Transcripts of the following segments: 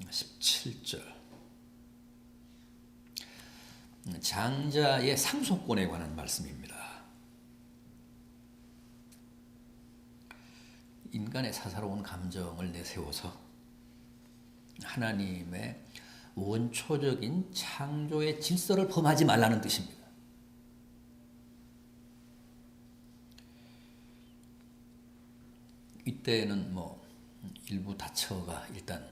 17절. 장자의 상속권에 관한 말씀입니다. 인간의 사사로운 감정을 내세워서 하나님의 원초적인 창조의 질서를 범하지 말라는 뜻입니다. 이때는 일부 다처가 일단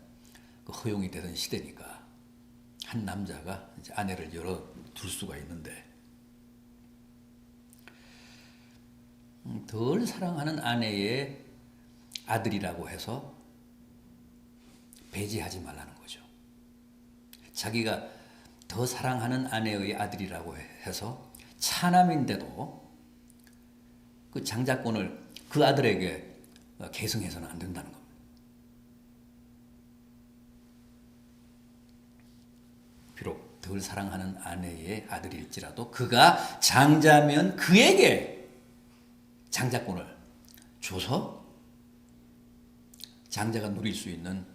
허용이 되던 시대니까 한 남자가 이제 아내를 여러 둘 수가 있는데, 덜 사랑하는 아내의 아들이라고 해서 배제하지 말라는 거죠. 자기가 더 사랑하는 아내의 아들이라고 해서 차남인데도 그 장자권을 그 아들에게 계승해서는 안 된다는 겁니다. 비록 덜 사랑하는 아내의 아들일지라도 그가 장자면 그에게 장자권을 줘서 장자가 누릴 수 있는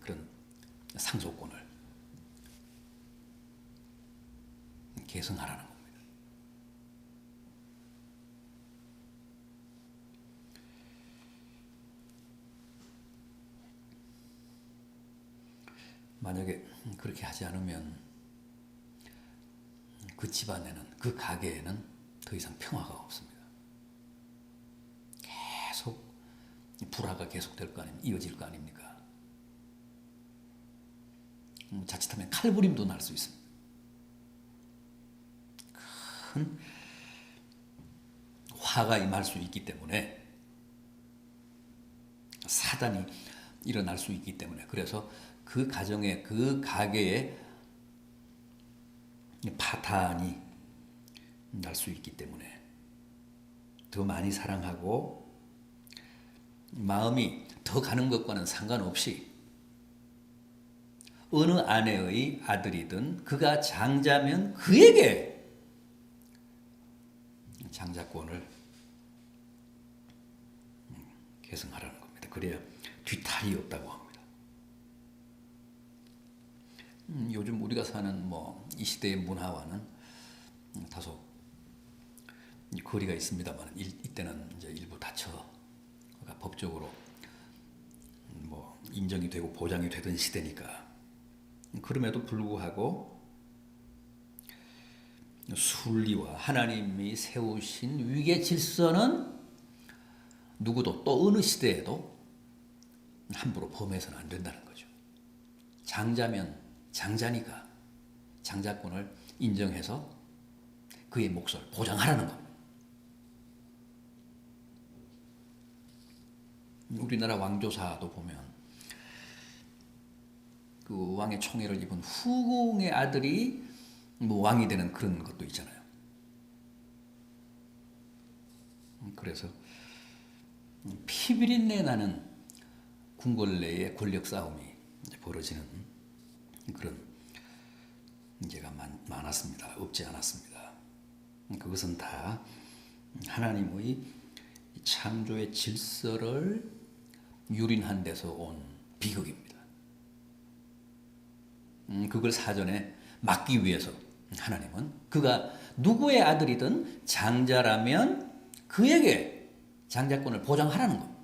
그런 상속권을 계승하라는 겁니다. 만약에 그렇게 하지 않으면 그 집안에는, 그 가게에는 더 이상 평화가 없습니다. 계속 불화가 계속될 거 아닙니까? 이어질 거 아닙니까? 자칫하면 칼부림도 날 수 있습니다. 큰 화가 임할 수 있기 때문에, 사단이 일어날 수 있기 때문에, 그래서 그 가정에, 그 가게에 파탄이 날 수 있기 때문에 더 많이 사랑하고 마음이 더 가는 것과는 상관없이 어느 아내의 아들이든 그가 장자면 그에게 장자권을 계승하라는 겁니다. 그래야 뒤탈이 없다고 합니다. 요즘 우리가 사는 이 시대의 문화와는 다소 거리가 있습니다만, 이때는 이제 일부 다처가 법적으로 인정이 되고 보장이 되던 시대니까. 그럼에도 불구하고 순리와 하나님이 세우신 위계 질서는 누구도, 또 어느 시대에도 함부로 범해서는 안 된다는 거죠. 장자면 장자니까 장자권을 인정해서 그의 몫을 보장하라는 겁니다. 우리나라 왕조사도 보면 그 왕의 총애를 입은 후궁의 아들이 왕이 되는 그런 것도 있잖아요. 그래서 피비린내 나는 궁궐 내의 권력 싸움이 벌어지는 그런 문제가 많았습니다. 없지 않았습니다. 그것은 다 하나님의 창조의 질서를 유린한 데서 온 비극입니다. 그걸 사전에 막기 위해서 하나님은 그가 누구의 아들이든 장자라면 그에게 장자권을 보장하라는 겁니다.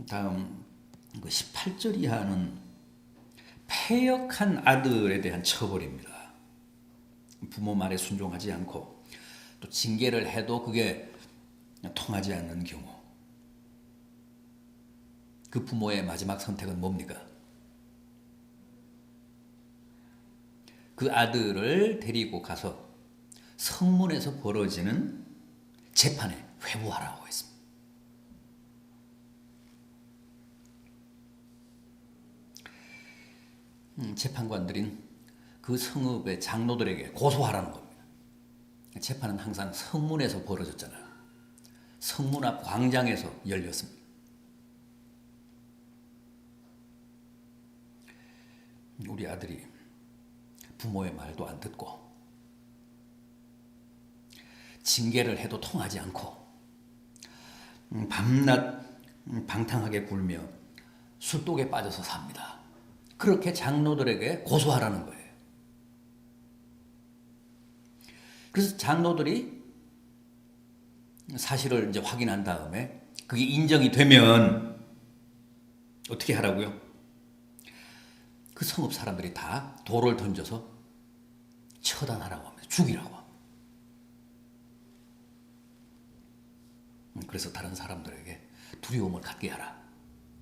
다음 18절 이하는 패역한 아들에 대한 처벌입니다. 부모 말에 순종하지 않고 또 징계를 해도 그게 통하지 않는 경우, 그 부모의 마지막 선택은 뭡니까? 그 아들을 데리고 가서 성문에서 벌어지는 재판에 회부하라고 했습니다. 재판관들인 그 성읍의 장로들에게 고소하라는 겁니다. 재판은 항상 성문에서 벌어졌잖아요. 성문 앞 광장에서 열렸습니다. 우리 아들이 부모의 말도 안 듣고 징계를 해도 통하지 않고 밤낮 방탕하게 굴며 술독에 빠져서 삽니다. 그렇게 장로들에게 고소하라는 거예요. 그래서 장로들이 사실을 이제 확인한 다음에 그게 인정이 되면 어떻게 하라고요? 그 성읍 사람들이 다 돌을 던져서 처단하라고 합니다. 죽이라고 합니다. 그래서 다른 사람들에게 두려움을 갖게 하라.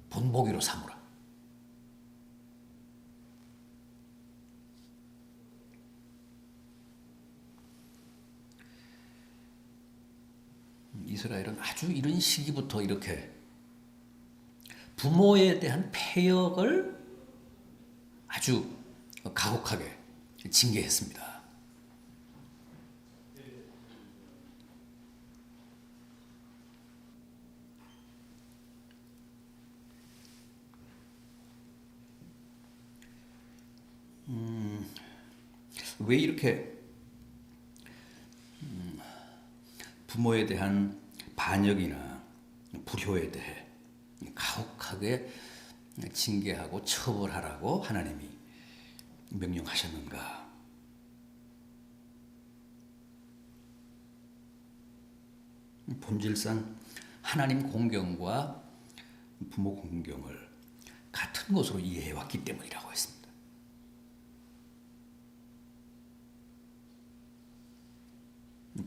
본보기로 삼으라. 이스라엘은 아주 이런 시기부터 이렇게 부모에 대한 패역을 아주 가혹하게 징계했습니다. 왜 이렇게 부모에 대한 반역이나 불효에 대해 가혹하게 징계하고 처벌하라고 하나님이 명령하셨는가? 본질상 하나님 공경과 부모 공경을 같은 것으로 이해해왔기 때문이라고 했습니다.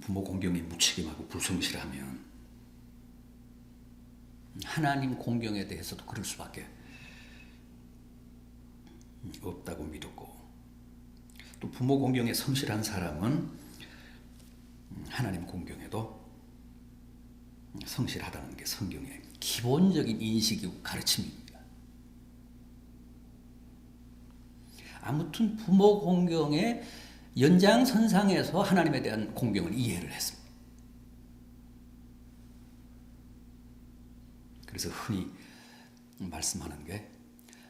부모 공경이 무책임하고 불성실하면 하나님 공경에 대해서도 그럴 수밖에 없다고 믿었고, 또 부모 공경에 성실한 사람은 하나님 공경에도 성실하다는 게 성경의 기본적인 인식이고 가르침입니다. 아무튼 부모 공경의 연장선상에서 하나님에 대한 공경을 이해를 했습니다. 그래서 흔히 말씀하는 게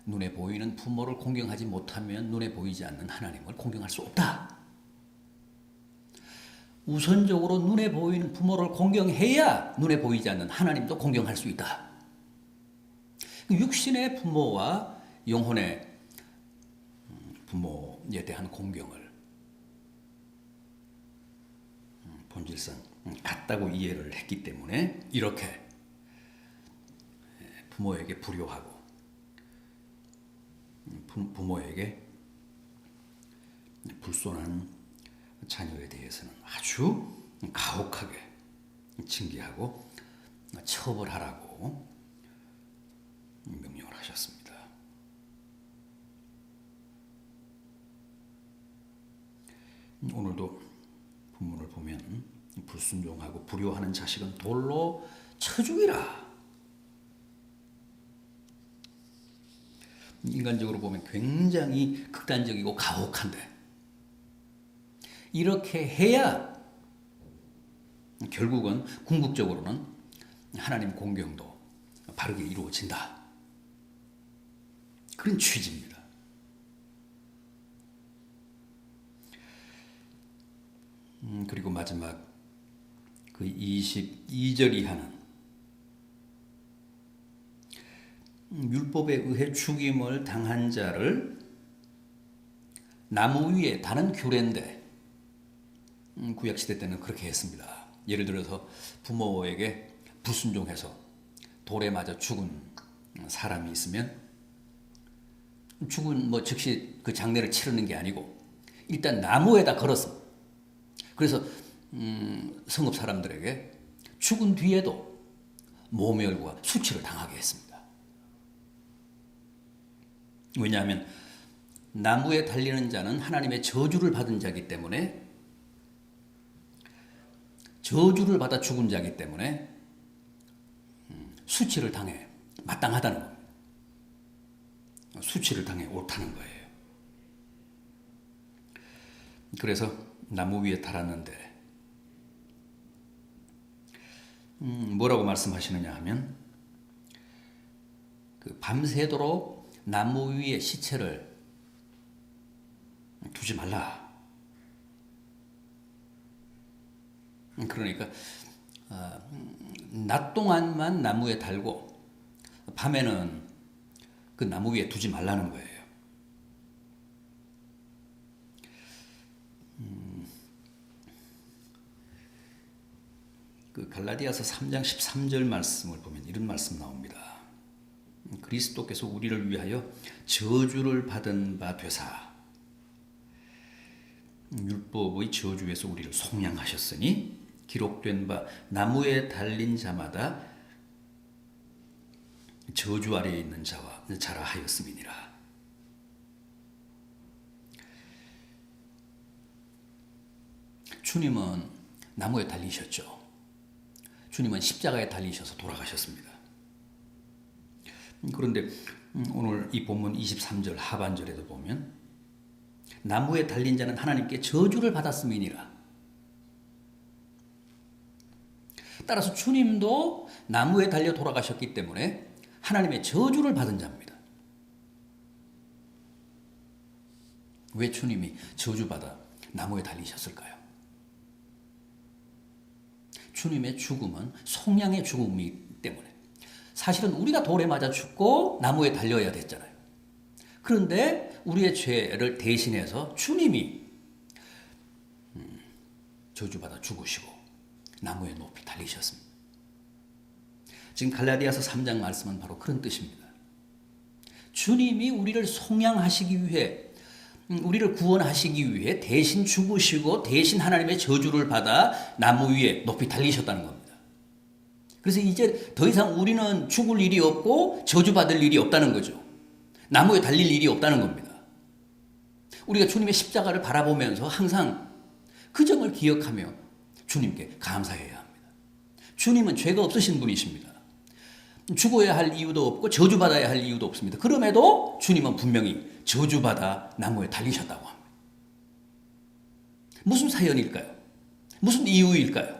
눈에 보이는 부모를 공경하지 못하면 눈에 보이지 않는 하나님을 공경할 수 없다. 우선적으로 눈에 보이는 부모를 공경해야 눈에 보이지 않는 하나님도 공경할 수 있다. 육신의 부모와 영혼의 부모에 대한 공경을 본질상 같다고 이해를 했기 때문에 이렇게 부모에게 불효하고 부모에게 불손한 자녀에 대해서는 아주 가혹하게 징계하고 처벌하라고 명령을 하셨습니다. 오늘도 본문을 보면 불순종하고 불효하는 자식은 돌로 쳐 죽이라. 인간적으로 보면 굉장히 극단적이고 가혹한데 이렇게 해야 결국은 궁극적으로는 하나님 공경도 바르게 이루어진다. 그런 취지입니다. 그리고 마지막 그 22절이 하는 율법에 의해 죽임을 당한 자를 나무 위에 다는 규례인데 구약시대 때는 그렇게 했습니다. 예를 들어서 부모에게 불순종해서 돌에 맞아 죽은 사람이 있으면 죽은 즉시 그 장례를 치르는 게 아니고 일단 나무에다 걸었습니다. 그래서 성읍 사람들에게 죽은 뒤에도 모멸과 수치를 당하게 했습니다. 왜냐하면 나무에 달리는 자는 하나님의 저주를 받은 자이기 때문에, 저주를 받아 죽은 자이기 때문에 수치를 당해 마땅하다는 겁니다. 수치를 당해 옳다는 거예요. 그래서 나무 위에 달았는데 뭐라고 말씀하시느냐 하면 그 밤새도록 나무 위에 시체를 두지 말라. 그러니까 낮 동안만 나무에 달고 밤에는 그 나무 위에 두지 말라는 거예요. 그 갈라디아서 3장 13절 말씀을 보면 이런 말씀 나옵니다. 그리스도께서 우리를 위하여 저주를 받은 바 되사 율법의 저주에서 우리를 속량하셨으니 기록된 바 나무에 달린 자마다 저주 아래에 있는 자라 하였음이니라. 주님은 나무에 달리셨죠. 주님은 십자가에 달리셔서 돌아가셨습니다. 그런데 오늘 이 본문 23절 하반절에도 보면 나무에 달린 자는 하나님께 저주를 받았음이니라. 따라서 주님도 나무에 달려 돌아가셨기 때문에 하나님의 저주를 받은 자입니다. 왜 주님이 저주받아 나무에 달리셨을까요? 주님의 죽음은 속량의 죽음이기 때문에 사실은 우리가 돌에 맞아 죽고 나무에 달려야 됐잖아요. 그런데 우리의 죄를 대신해서 주님이 저주받아 죽으시고 나무에 높이 달리셨습니다. 지금 갈라디아서 3장 말씀은 바로 그런 뜻입니다. 주님이 우리를 속량하시기 위해 우리를 구원하시기 위해 대신 죽으시고 대신 하나님의 저주를 받아 나무 위에 높이 달리셨다는 겁니다. 그래서 이제 더 이상 우리는 죽을 일이 없고 저주받을 일이 없다는 거죠. 나무에 달릴 일이 없다는 겁니다. 우리가 주님의 십자가를 바라보면서 항상 그 점을 기억하며 주님께 감사해야 합니다. 주님은 죄가 없으신 분이십니다. 죽어야 할 이유도 없고 저주받아야 할 이유도 없습니다. 그럼에도 주님은 분명히 저주받아 나무에 달리셨다고 합니다. 무슨 사연일까요? 무슨 이유일까요?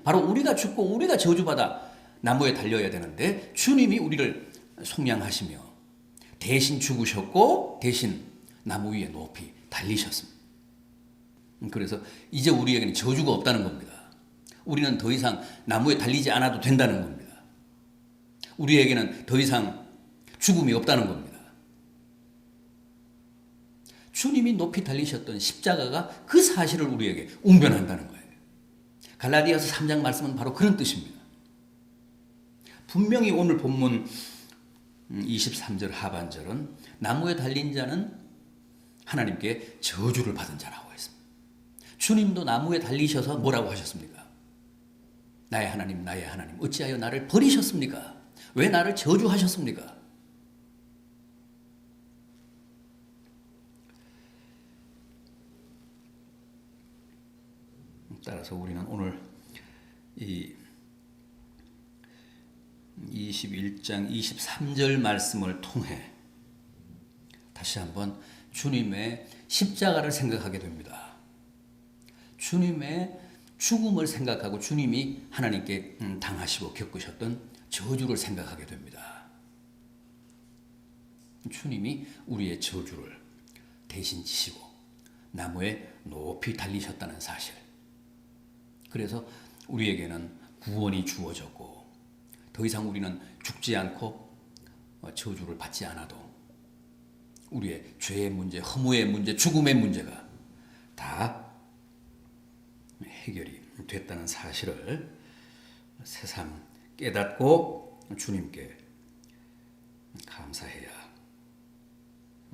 바로 우리가 죽고 우리가 저주받아 나무에 달려야 되는데 주님이 우리를 속량하시며 대신 죽으셨고 대신 나무 위에 높이 달리셨습니다. 그래서 이제 우리에게는 저주가 없다는 겁니다. 우리는 더 이상 나무에 달리지 않아도 된다는 겁니다. 우리에게는 더 이상 죽음이 없다는 겁니다. 주님이 높이 달리셨던 십자가가 그 사실을 우리에게 웅변한다는 거예요. 갈라디아서 3장 말씀은 바로 그런 뜻입니다. 분명히 오늘 본문 23절 하반절은 나무에 달린 자는 하나님께 저주를 받은 자라고 했습니다. 주님도 나무에 달리셔서 뭐라고 하셨습니까? 나의 하나님, 나의 하나님, 어찌하여 나를 버리셨습니까? 왜 나를 저주하셨습니까? 따라서 우리는 오늘 이 21장 23절 말씀을 통해 다시 한번 주님의 십자가를 생각하게 됩니다. 주님의 죽음을 생각하고 주님이 하나님께 당하시고 겪으셨던 저주를 생각하게 됩니다. 주님이 우리의 저주를 대신 지시고 나무에 높이 달리셨다는 사실. 그래서 우리에게는 구원이 주어졌고 더 이상 우리는 죽지 않고 저주를 받지 않아도 우리의 죄의 문제, 허무의 문제, 죽음의 문제가 다 해결이 됐다는 사실을 새삼 깨닫고 주님께 감사해야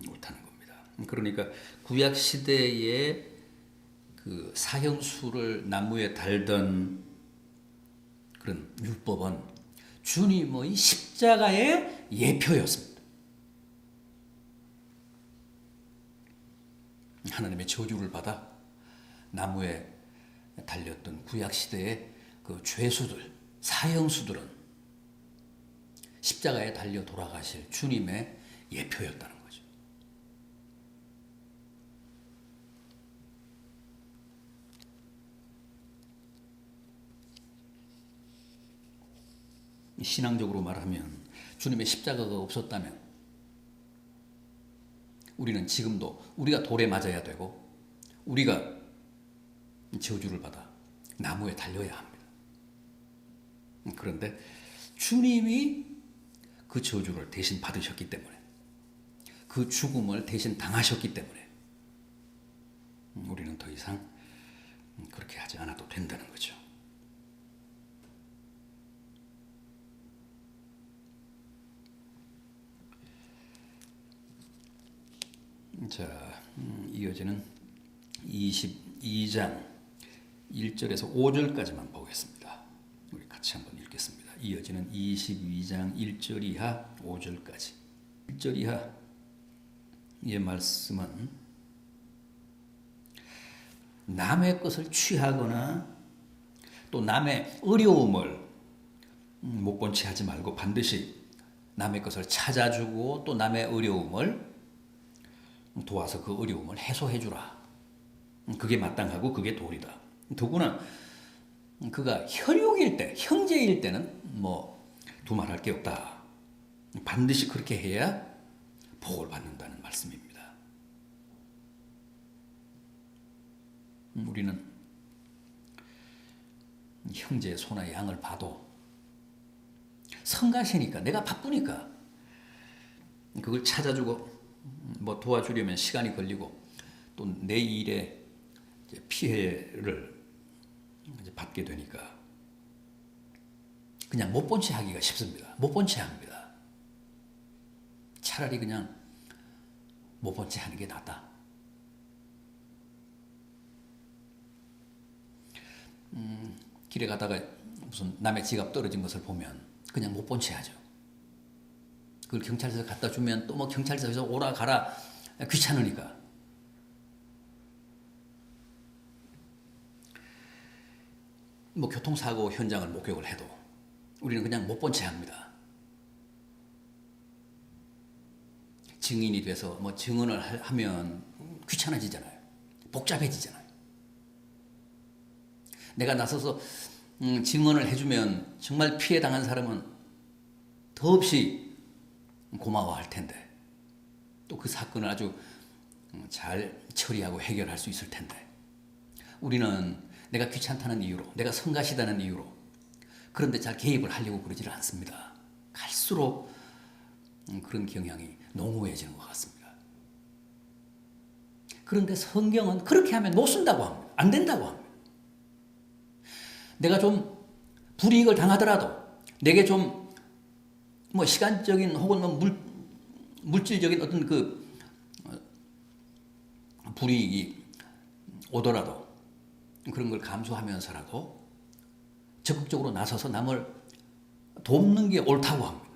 옳다는 겁니다. 그러니까 구약 시대의 그 사형수를 나무에 달던 그런 율법은 주님의 십자가의 예표였습니다. 하나님의 저주를 받아 나무에 달렸던 구약 시대의 그 죄수들, 사형수들은 십자가에 달려 돌아가실 주님의 예표였다는 거죠. 신앙적으로 말하면 주님의 십자가가 없었다면 우리는 지금도 우리가 돌에 맞아야 되고 우리가 저주를 받아 나무에 달려야 합니다. 그런데 주님이 그 저주를 대신 받으셨기 때문에, 그 죽음을 대신 당하셨기 때문에 우리는 더 이상 그렇게 하지 않아도 된다는 거죠. 자, 이어지는 22장 1절에서 5절까지만 보겠습니다. 우리 같이 한번 읽겠습니다. 이어지는 22장 1절 이하 5절까지. 1절 이하의 말씀은 남의 것을 취하거나 또 남의 어려움을 못 본 채 하지 말고 반드시 남의 것을 찾아주고 또 남의 어려움을 도와서 그 어려움을 해소해 주라. 그게 마땅하고 그게 도리다. 더구나 그가 혈육일 때, 형제일 때는 뭐 두말할 게 없다. 반드시 그렇게 해야 복을 받는다는 말씀입니다. 우리는 형제의 소나 양을 봐도 성가시니까, 내가 바쁘니까 그걸 찾아주고 뭐 도와주려면 시간이 걸리고 또 내 일에 피해를 받게 되니까 그냥 못 본 채 하기가 쉽습니다. 못 본 채 합니다. 차라리 그냥 못 본 채 하는 게 낫다. 길에 가다가 무슨 남의 지갑 떨어진 것을 보면 그냥 못 본 채 하죠. 그걸 경찰서에 갖다 주면 또 뭐 경찰서에서 오라 가라 귀찮으니까. 뭐 교통사고 현장을 목격을 해도 우리는 그냥 못 본 채 합니다. 증인이 돼서 뭐 증언을 하면 귀찮아지잖아요. 복잡해지잖아요. 내가 나서서 증언을 해주면 정말 피해 당한 사람은 더없이 고마워할 텐데, 또 그 사건을 아주 잘 처리하고 해결할 수 있을 텐데, 우리는 내가 귀찮다는 이유로, 내가 성가시다는 이유로 그런데 잘 개입을 하려고 그러지를 않습니다. 갈수록 그런 경향이 농후해지는 것 같습니다. 그런데 성경은 그렇게 하면 못 쓴다고 합니다. 안 된다고 합니다. 내가 좀 불이익을 당하더라도, 내게 좀 뭐 시간적인 혹은 뭐 물질적인 어떤 그 불이익이 오더라도 그런 걸 감수하면서라도 적극적으로 나서서 남을 돕는 게 옳다고 합니다.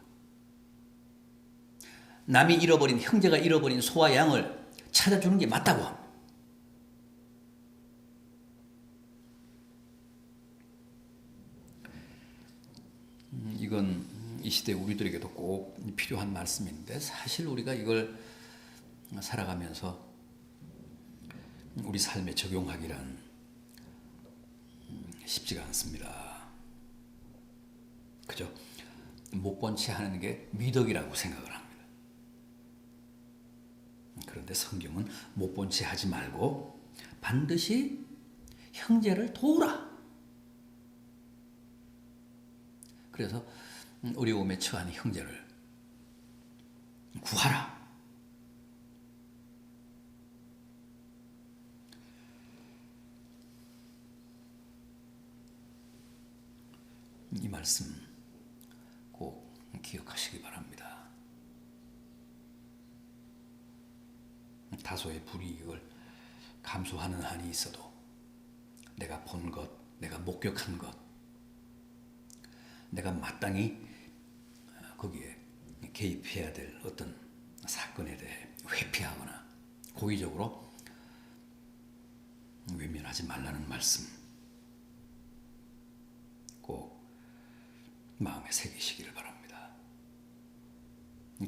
남이 잃어버린, 형제가 잃어버린 소와 양을 찾아주는 게 맞다고 합니다. 이건 이 시대 우리들에게도 꼭 필요한 말씀인데, 사실 우리가 이걸 살아가면서 우리 삶에 적용하기란 쉽지가 않습니다. 그죠? 못 본 채 하는 게 미덕이라고 생각을 합니다. 그런데 성경은 못 본 채 하지 말고 반드시 형제를 도우라. 그래서 어려움에 처한 형제를 구하라. 이 말씀 꼭 기억하시기 바랍니다. 다소의 불이익을 감수하는 한이 있어도 내가 본 것, 내가 목격한 것, 내가 마땅히 거기에 개입해야 될 어떤 사건에 대해 회피하거나 고의적으로 외면하지 말라는 말씀 꼭 마음에 새기시기를 바랍니다.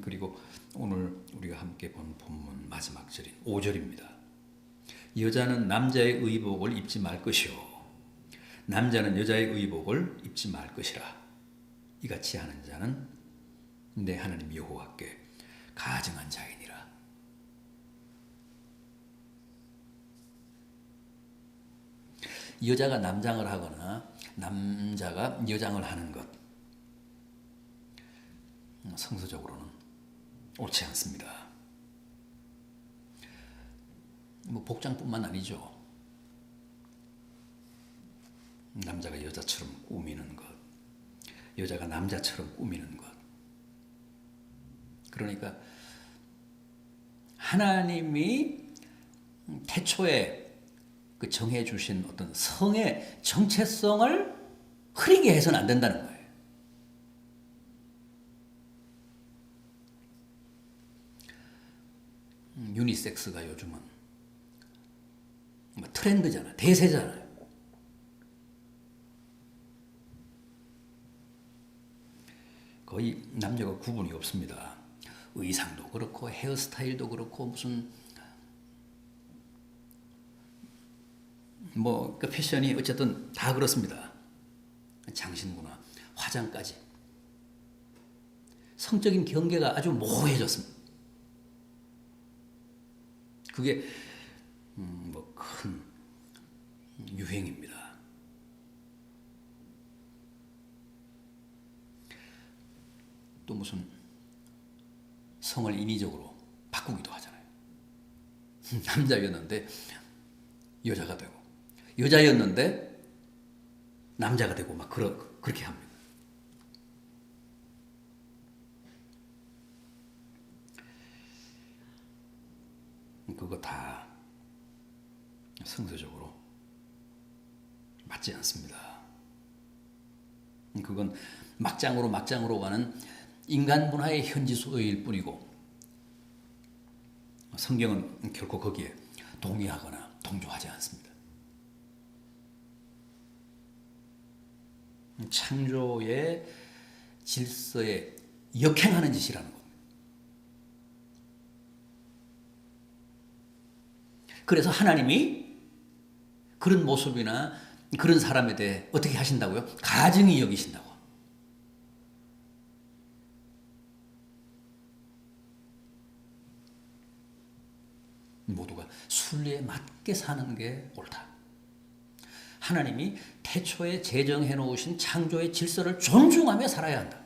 그리고 오늘 우리가 함께 본 본문 마지막 절인 5절입니다. 여자는 남자의 의복을 입지 말 것이요 남자는 여자의 의복을 입지 말 것이라. 이같이 하는 자는 내 하나님 여호와께 가증한 자이니라. 여자가 남장을 하거나 남자가 여장을 하는 것, 성서적으로는 옳지 않습니다. 뭐 복장뿐만 아니죠. 남자가 여자처럼 꾸미는 것, 여자가 남자처럼 꾸미는 것. 그러니까 하나님이 태초에 그 정해 주신 어떤 성의 정체성을 흐리게 해서는 안 된다는 거예요. 유니섹스가 요즘은 뭐 트렌드잖아, 대세잖아요. 거의 남녀가 구분이 없습니다. 의상도 그렇고 헤어스타일도 그렇고 무슨 뭐 그 패션이 어쨌든 다 그렇습니다. 장신구나 화장까지 성적인 경계가 아주 모호해졌습니다. 그게 뭐 큰 유행입니다. 또 무슨 성을 인위적으로 바꾸기도 하잖아요. 남자였는데 여자가 되고 여자였는데 남자가 되고 막 그렇게 합니다. 그거 다 성서적으로 맞지 않습니다. 그건 막장으로 가는 인간 문화의 현지소일 뿐이고 성경은 결코 거기에 동의하거나 동조하지 않습니다. 창조의 질서에 역행하는 짓이라는 겁니다. 그래서 하나님이 그런 모습이나 그런 사람에 대해 어떻게 하신다고요? 가증히 여기신다고. 모두가 순리에 맞게 사는 게 옳다. 하나님이 태초에 제정해 놓으신 창조의 질서를 존중하며 살아야 한다.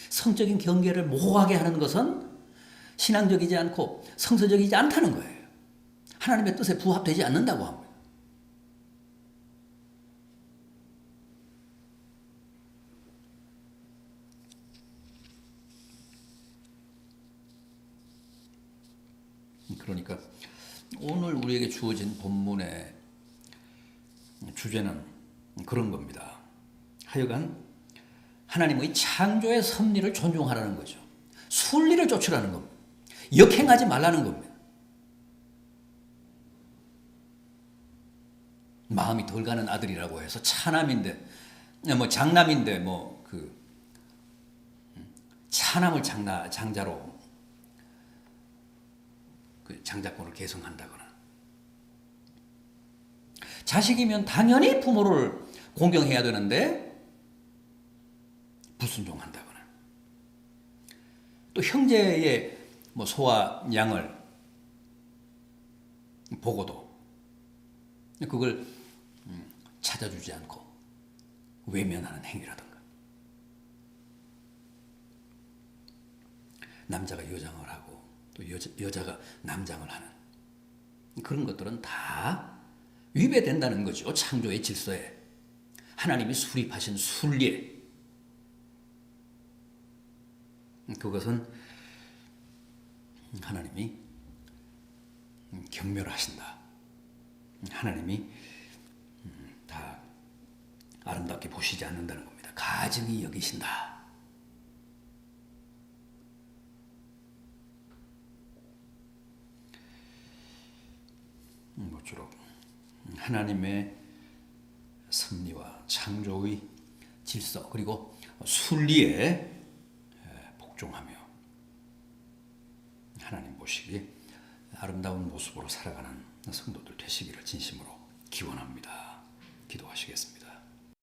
성적인 경계를 모호하게 하는 것은 신앙적이지 않고 성서적이지 않다는 거예요. 하나님의 뜻에 부합되지 않는다고 합니다. 그러니까 오늘 우리에게 주어진 본문의 주제는 그런 겁니다. 하여간 하나님의 창조의 섭리를 존중하라는 거죠. 순리를 쫓으라는 겁니다. 역행하지 말라는 겁니다. 마음이 덜 가는 아들이라고 해서 차남인데 뭐 장남인데 뭐 그 차남을 장자로 그 장자권을 계승한다거나 자식이면 당연히 부모를 공경해야 되는데 불순종한다거나 또 형제의 뭐 소와 양을 보고도 그걸 찾아주지 않고 외면하는 행위라든가 남자가 여장을 하고 또 여자가 남장을 하는 그런 것들은 다 위배된다는 거죠. 창조의 질서에 하나님이 수립하신 순리에 그것은 하나님이 경멸하신다. 하나님이 다 아름답게 보시지 않는다는 겁니다. 가증히 여기신다. 모쪼록 하나님의 섭리와 창조의 질서 그리고 순리에 복종하며 하나님 보시기에 아름다운 모습으로 살아가는 성도들 되시기를 진심으로 기원합니다. 기도하시겠습니다.